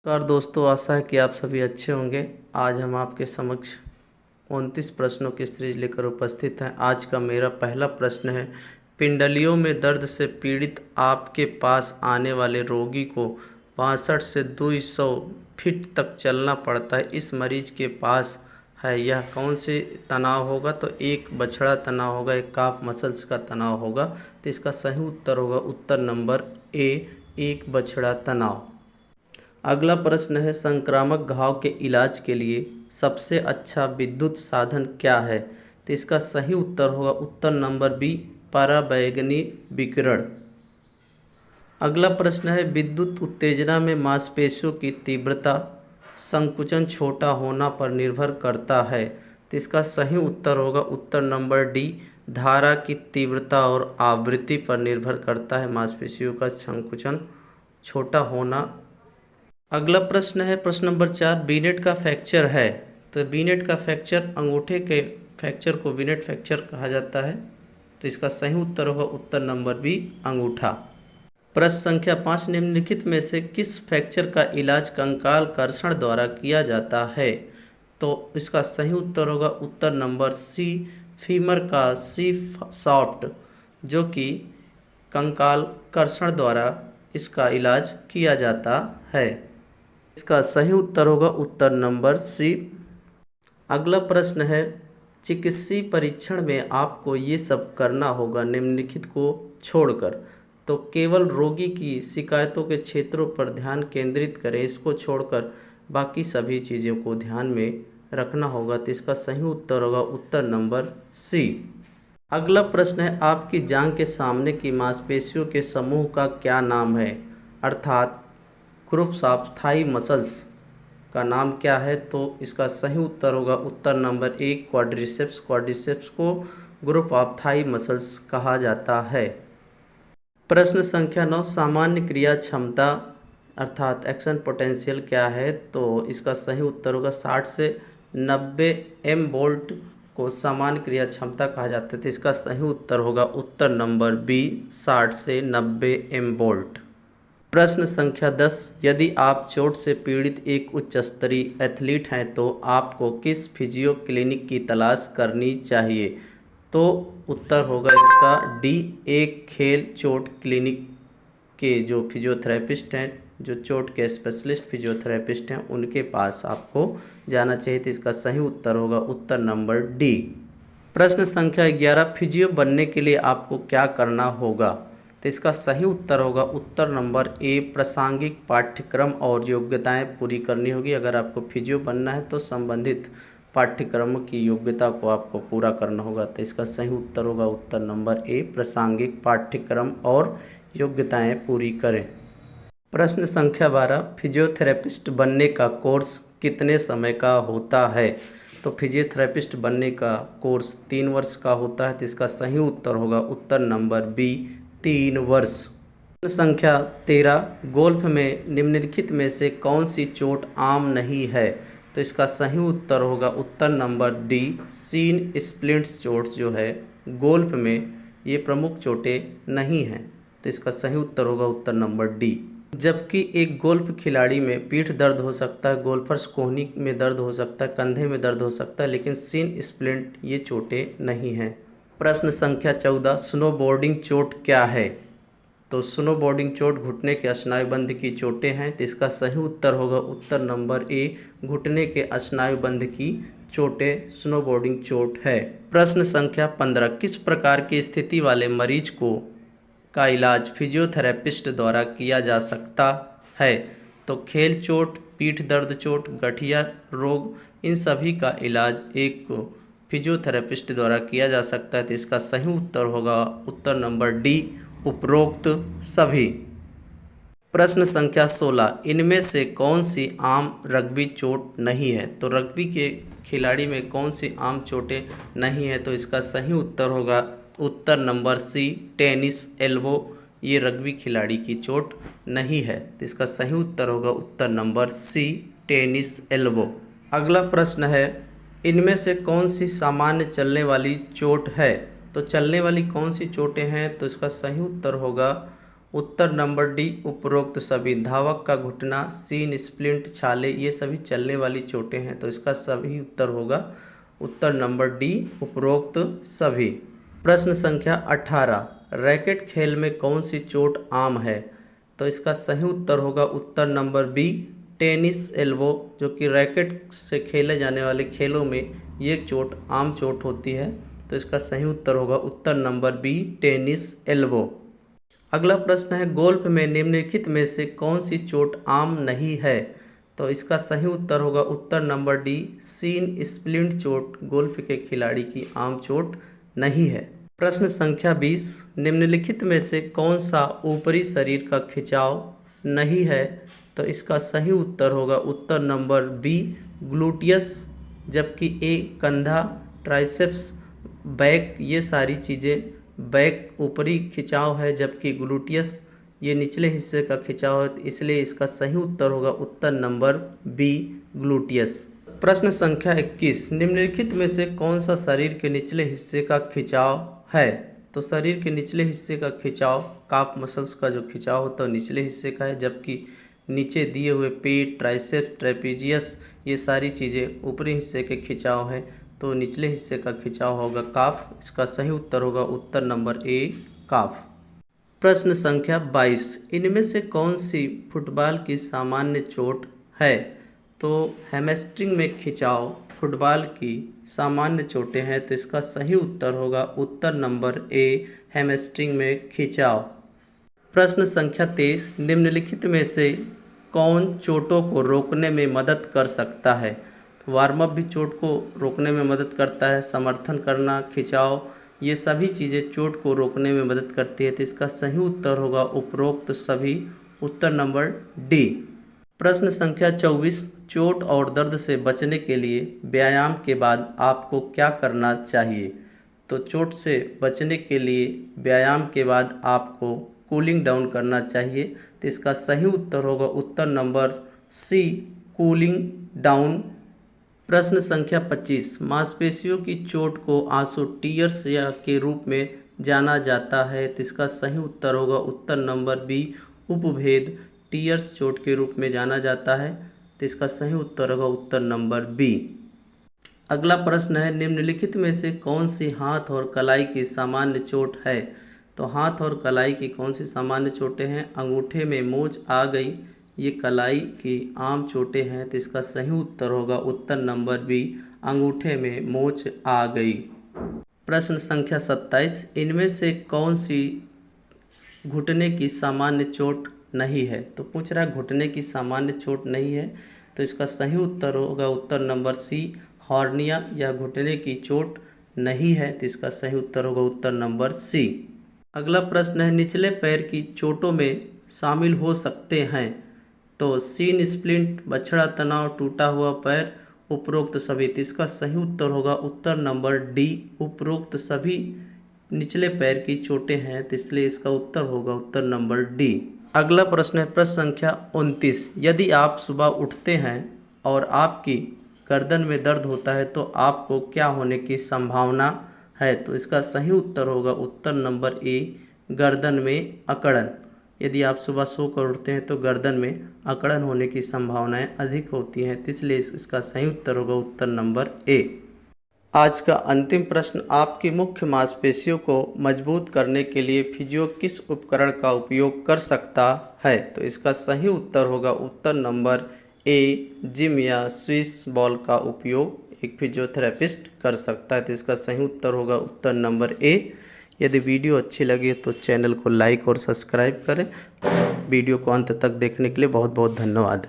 नमस्कार दोस्तों, आशा है कि आप सभी अच्छे होंगे। आज हम आपके समक्ष 29 प्रश्नों की सीरीज लेकर उपस्थित हैं। आज का मेरा पहला प्रश्न है, पिंडलियों में दर्द से पीड़ित आपके पास आने वाले रोगी को 62 से 200 फीट तक चलना पड़ता है। इस मरीज के पास है, यह कौन से तनाव होगा? तो एक बछड़ा तनाव होगा, एक काफ मसल्स का तनाव होगा। तो इसका सही उत्तर होगा उत्तर नंबर ए, एक बछड़ा तनाव। अगला प्रश्न है, संक्रामक घाव के इलाज के लिए सबसे अच्छा विद्युत साधन क्या है? तो इसका सही उत्तर होगा उत्तर नंबर बी, पराबैंगनी विकिरण। अगला प्रश्न है, विद्युत उत्तेजना में मांसपेशियों की तीव्रता संकुचन छोटा होना पर निर्भर करता है। तो इसका सही उत्तर होगा उत्तर नंबर डी, धारा की तीव्रता और आवृत्ति पर निर्भर करता है मांसपेशियों का संकुचन छोटा होना। अगला प्रश्न है, प्रश्न नंबर 4, बीनेट का फ्रैक्चर है। तो बीनेट का फ्रैक्चर, अंगूठे के फ्रैक्चर को बीनेट फ्रैक्चर कहा जाता है। तो इसका सही उत्तर होगा उत्तर नंबर बी, अंगूठा। प्रश्न संख्या 5, निम्नलिखित में से किस फ्रैक्चर का इलाज कंकाल कर्षण द्वारा किया जाता है? तो इसका सही उत्तर होगा उत्तर नंबर सी, फीमर का सी सॉफ्ट, जो कि कंकाल कर्षण द्वारा इसका इलाज किया जाता है। इसका सही उत्तर होगा उत्तर नंबर सी। अगला प्रश्न है, चिकित्सीय परीक्षण में आपको ये सब करना होगा निम्नलिखित को छोड़कर। तो केवल रोगी की शिकायतों के क्षेत्रों पर ध्यान केंद्रित करें, इसको छोड़कर बाकी सभी चीज़ों को ध्यान में रखना होगा। तो इसका सही उत्तर होगा उत्तर नंबर सी। अगला प्रश्न है, आपकी जांघ के सामने की मांसपेशियों के समूह का क्या नाम है? अर्थात ग्रुप्स ऑफ थाई मसल्स का नाम क्या है? तो इसका सही उत्तर होगा उत्तर नंबर ए, क्वाड्रिसेप्स। क्वाड्रिसेप्स को ग्रुप ऑफ थाई मसल्स कहा जाता है। प्रश्न संख्या 9, सामान्य क्रिया क्षमता अर्थात एक्शन पोटेंशियल क्या है? तो इसका सही उत्तर होगा 60 से 90 एम वोल्ट को सामान्य क्रिया क्षमता कहा जाता है। तो इसका सही उत्तर होगा उत्तर नंबर बी, 60 से 90 एम वोल्ट। प्रश्न संख्या 10, यदि आप चोट से पीड़ित एक उच्च स्तरीय एथलीट हैं तो आपको किस फिजियो क्लिनिक की तलाश करनी चाहिए? तो उत्तर होगा इसका डी, एक खेल चोट क्लिनिक के जो फिजियोथेरेपिस्ट हैं, जो चोट के स्पेशलिस्ट फिजियोथेरेपिस्ट हैं, उनके पास आपको जाना चाहिए। तो इसका सही उत्तर होगा उत्तर नंबर डी। प्रश्न संख्या 11, फिजियो बनने के लिए आपको क्या करना होगा? तो इसका सही उत्तर होगा उत्तर नंबर ए, प्रासंगिक पाठ्यक्रम और योग्यताएं पूरी करनी होगी। अगर आपको फिजियो बनना है तो संबंधित पाठ्यक्रम की योग्यता को आपको पूरा करना होगा। तो इसका सही उत्तर होगा उत्तर नंबर ए, प्रासंगिक पाठ्यक्रम और योग्यताएं पूरी करें। प्रश्न संख्या 12, फिजियोथेरेपिस्ट बनने का कोर्स कितने समय का होता है? तो फिजियोथेरेपिस्ट बनने का कोर्स 3 वर्ष का होता है। तो इसका सही उत्तर होगा उत्तर नंबर बी, 3 वर्ष। प्रश्न संख्या 13, गोल्फ में निम्नलिखित में से कौन सी चोट आम नहीं है? तो इसका सही उत्तर होगा उत्तर नंबर डी, सीन स्प्लिंट्स चोट जो है गोल्फ में ये प्रमुख चोटें नहीं हैं। तो इसका सही उत्तर होगा उत्तर नंबर डी। जबकि एक गोल्फ खिलाड़ी में पीठ दर्द हो सकता है, गोल्फर्स कोहनी में दर्द हो सकता है, कंधे में दर्द हो सकता है, लेकिन सीन स्प्लिंट ये चोटें नहीं हैं। प्रश्न संख्या 14, स्नोबोर्डिंग चोट क्या है? तो स्नोबोर्डिंग चोट घुटने के स्नायुबंध की चोटें हैं। तो इसका सही उत्तर होगा उत्तर नंबर ए, घुटने के स्नायुबंध की चोटें स्नोबोर्डिंग चोट है। प्रश्न संख्या 15, किस प्रकार की स्थिति वाले मरीज का इलाज फिजियोथेरेपिस्ट द्वारा किया जा सकता है? तो खेल चोट, पीठ दर्द चोट, गठिया रोग, इन सभी का इलाज एक फिजियोथेरेपिस्ट द्वारा किया जा सकता है। तो इसका सही उत्तर होगा उत्तर नंबर डी, उपरोक्त सभी। प्रश्न संख्या 16, इनमें से कौन सी आम रग्बी चोट नहीं है? तो रग्बी के खिलाड़ी में कौन सी आम चोटें नहीं है? तो इसका सही उत्तर होगा उत्तर नंबर सी, टेनिस एल्बो, ये रग्बी खिलाड़ी की चोट नहीं है। तो इसका सही उत्तर होगा उत्तर नंबर सी, टेनिस एल्बो। अगला प्रश्न है, इनमें से कौन सी सामान्य चलने वाली चोट है? तो चलने वाली कौन सी चोटें हैं? तो इसका सही उत्तर होगा उत्तर नंबर डी उपरोक्त सभी। धावक का घुटना, सीन, स्प्लिंट, छाले ये सभी चलने वाली चोटें हैं, तो इसका सही उत्तर होगा उत्तर नंबर डी उपरोक्त सभी। प्रश्न संख्या 18, रैकेट खेल में कौन सी चोट आम है? तो इसका सही उत्तर होगा उत्तर नंबर बी टेनिस एल्बो, जो कि रैकेट से खेले जाने वाले खेलों में ये चोट आम चोट होती है। तो इसका सही उत्तर होगा उत्तर नंबर बी टेनिस एल्बो। अगला प्रश्न है, गोल्फ में निम्नलिखित में से कौन सी चोट आम नहीं है? तो इसका सही उत्तर होगा उत्तर नंबर डी सीन स्प्लिंट चोट गोल्फ के खिलाड़ी की आम चोट नहीं है। प्रश्न संख्या 20, निम्नलिखित में से कौन सा ऊपरी शरीर का खिंचाव नहीं है? तो इसका सही उत्तर होगा उत्तर नंबर बी ग्लूटियस, जबकि ए कंधा, ट्राइसेप्स, बैक ये सारी चीज़ें बैक ऊपरी खिंचाव है, जबकि ग्लूटियस ये निचले हिस्से का खिंचाव है, इसलिए इसका सही उत्तर होगा उत्तर नंबर बी ग्लूटियस। प्रश्न संख्या 21, निम्नलिखित में से कौन सा शरीर के निचले हिस्से का खिंचाव है? तो शरीर के निचले हिस्से का खिंचाव काफ मसल्स का जो खिंचाव होता है निचले हिस्से का है, जबकि नीचे दिए हुए पेट, ट्राइसेप्स, ट्रेपीजियस ये सारी चीज़ें ऊपरी हिस्से के खिंचाव हैं, तो निचले हिस्से का खिंचाव होगा काफ। इसका सही उत्तर होगा उत्तर नंबर ए काफ। प्रश्न संख्या 22, इनमें से कौन सी फुटबॉल की सामान्य चोट है? तो हैमस्ट्रिंग में खिंचाव फुटबॉल की सामान्य चोटें हैं, तो इसका सही उत्तर होगा उत्तर नंबर ए हैमस्ट्रिंग में खिंचाव। प्रश्न संख्या 23, निम्नलिखित में से कौन चोटों को रोकने में मदद कर सकता है? तो वार्म अप भी चोट को रोकने में मदद करता है, समर्थन करना, खिंचाव ये सभी चीज़ें चोट को रोकने में मदद करती है, तो इसका सही उत्तर होगा उपरोक्त सभी, उत्तर नंबर डी। प्रश्न संख्या 24, चोट और दर्द से बचने के लिए व्यायाम के बाद आपको क्या करना चाहिए? तो चोट से बचने के लिए व्यायाम के बाद आपको कूलिंग डाउन करना चाहिए, तो इसका सही उत्तर होगा उत्तर नंबर सी कूलिंग डाउन। प्रश्न संख्या 25, मांसपेशियों की चोट को आंसू टीयर्स या के रूप में जाना जाता है, तो इसका सही उत्तर होगा उत्तर नंबर बी उपभेद टीयर्स चोट के रूप में जाना जाता है, तो इसका सही उत्तर होगा उत्तर नंबर बी। अगला प्रश्न है, निम्नलिखित में से कौन सी हाथ और कलाई की सामान्य चोट है? तो हाथ और कलाई की कौन सी सामान्य चोटें हैं? अंगूठे में मोच आ गई, ये कलाई की आम चोटें हैं, तो इसका सही उत्तर होगा उत्तर नंबर बी अंगूठे में मोच आ गई। प्रश्न संख्या 27, इनमें से कौन सी घुटने की सामान्य चोट नहीं है? तो पूछ रहा है घुटने की सामान्य चोट नहीं है, तो इसका सही उत्तर होगा उत्तर नंबर सी हॉर्निया या घुटने की चोट नहीं है, तो इसका सही उत्तर होगा उत्तर नंबर सी। अगला प्रश्न है, निचले पैर की चोटों में शामिल हो सकते हैं? तो सीन स्प्लिंट, बछड़ा तनाव, टूटा हुआ पैर, उपरोक्त सभी, तो इसका सही उत्तर होगा उत्तर नंबर डी उपरोक्त सभी निचले पैर की चोटें हैं, तो इसलिए इसका उत्तर होगा उत्तर नंबर डी। अगला प्रश्न है प्रश्न संख्या 29, यदि आप सुबह उठते हैं और आपकी गर्दन में दर्द होता है तो आपको क्या होने की संभावना है? तो इसका सही उत्तर होगा उत्तर नंबर ए गर्दन में अकड़न। यदि आप सुबह सोकर उठते हैं तो गर्दन में अकड़न होने की संभावनाएं अधिक होती हैं, इसलिए इसका सही उत्तर होगा उत्तर नंबर ए। आज का अंतिम प्रश्न, आपकी मुख्य मांसपेशियों को मजबूत करने के लिए फिजियो किस उपकरण का उपयोग कर सकता है? तो इसका सही उत्तर होगा उत्तर नंबर ए जिम या स्विस बॉल का उपयोग एक फिजियोथेरेपिस्ट कर सकता है, तो इसका सही उत्तर होगा उत्तर नंबर ए। यदि वीडियो अच्छी लगी तो चैनल को लाइक और सब्सक्राइब करें। वीडियो को अंत तक देखने के लिए बहुत बहुत धन्यवाद।